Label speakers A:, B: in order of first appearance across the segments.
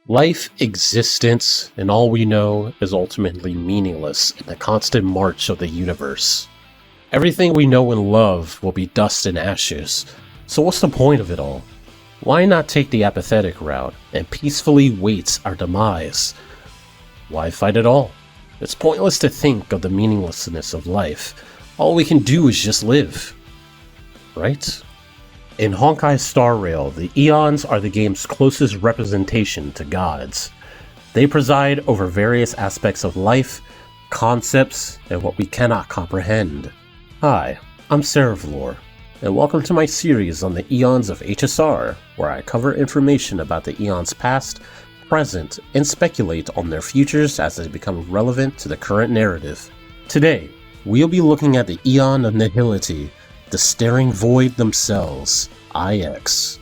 A: Life, existence, and all we know is ultimately meaningless in the constant march of the universe. Everything we know and love will be dust and ashes, so what's the point of it all? Why not take the apathetic route and peacefully wait our demise? Why fight at all? It's pointless to think of the meaninglessness of life. All we can do is just live. Right? In Honkai Star Rail, the eons are the game's closest representation to gods. They preside over various aspects of life, concepts, and what we cannot comprehend. Hi, I'm Seraph Lore, and welcome to my series on the eons of HSR, where I cover information about the eons past, present, and speculate on their futures as they become relevant to the current narrative. Today, we'll be looking at the eon of Nihility, the staring void themselves, IX.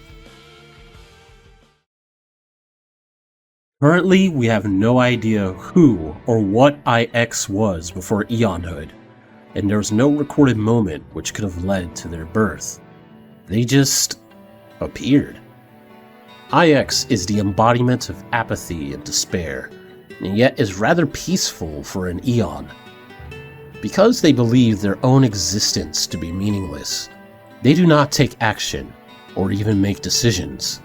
A: Currently, we have no idea who or what IX was before eonhood, and there's no recorded moment which could have led to their birth. They just appeared. IX is the embodiment of apathy and despair, and yet is rather peaceful for an eon. Because they believe their own existence to be meaningless, they do not take action or even make decisions.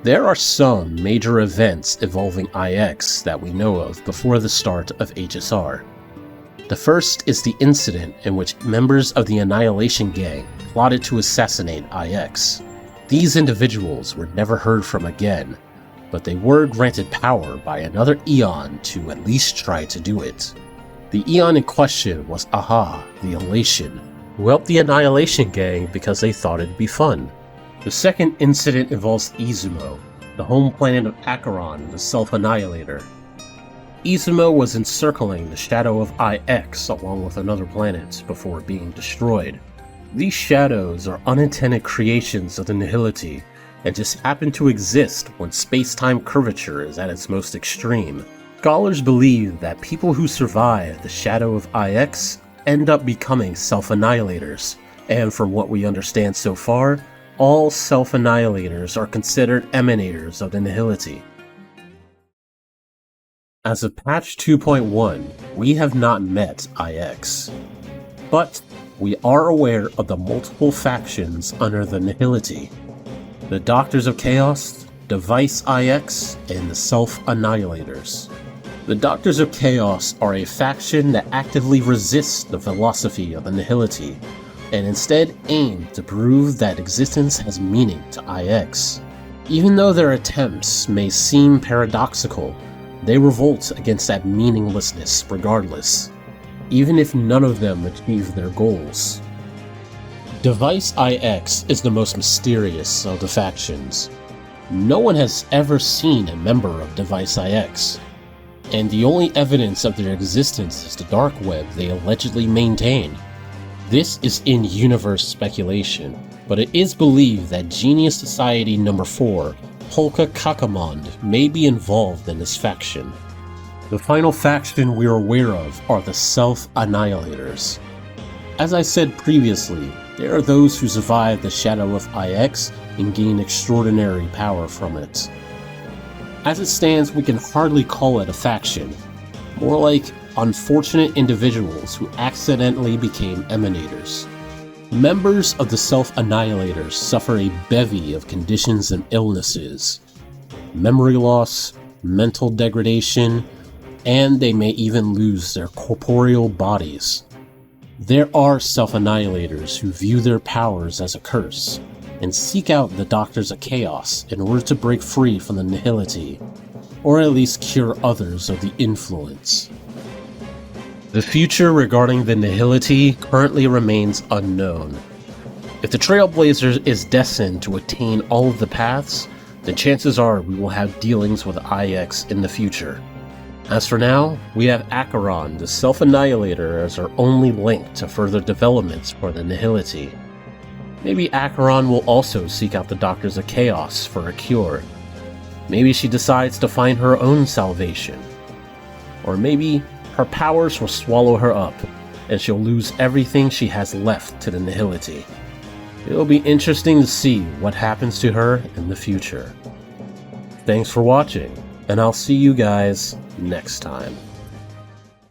A: There are some major events involving IX that we know of before the start of HSR. The first is the incident in which members of the Annihilation Gang plotted to assassinate IX. These individuals were never heard from again, but they were granted power by another eon to at least try to do it. The eon in question was Aha, the Elation, who helped the Annihilation Gang because they thought it'd be fun. The second incident involves Izumo, the home planet of Acheron, the Self-Annihilator. Izumo was encircling the shadow of IX along with another planet before being destroyed. These shadows are unintended creations of the Nihility and just happen to exist when space-time curvature is at its most extreme. Scholars believe that people who survive the shadow of IX end up becoming self-annihilators, and from what we understand so far, all self-annihilators are considered emanators of the Nihility. As of patch 2.1, we have not met IX, but we are aware of the multiple factions under the Nihility: the Doctors of Chaos, Device IX, and the Self-Annihilators. The Doctors of Chaos are a faction that actively resists the philosophy of the Nihility, and instead aim to prove that existence has meaning to IX. Even though their attempts may seem paradoxical, they revolt against that meaninglessness regardless, even if none of them achieve their goals. Device IX is the most mysterious of the factions. No one has ever seen a member of Device IX, and the only evidence of their existence is the dark web they allegedly maintain. This is in-universe speculation, but it is believed that Genius Society No. 4, Polka Kakamond, may be involved in this faction. The final faction we are aware of are the Self-Annihilators. As I said previously, there are those who survive the shadow of IX and gain extraordinary power from it. As it stands, we can hardly call it a faction, more like unfortunate individuals who accidentally became emanators. Members of the Self-Annihilators suffer a bevy of conditions and illnesses: memory loss, mental degradation, and they may even lose their corporeal bodies. There are Self-Annihilators who view their powers as a curse, and seek out the Doctors of Chaos in order to break free from the Nihility, or at least cure others of the influence. The future regarding the Nihility currently remains unknown. If the Trailblazer is destined to attain all of the paths, then chances are we will have dealings with IX in the future. As for now, we have Acheron, the Self-Annihilator, as our only link to further developments for the Nihility. Maybe Acheron will also seek out the Doctors of Chaos for a cure. Maybe she decides to find her own salvation. Or maybe her powers will swallow her up, and she'll lose everything she has left to the Nihility. It'll be interesting to see what happens to her in the future. Thanks for watching, and I'll see you guys next time.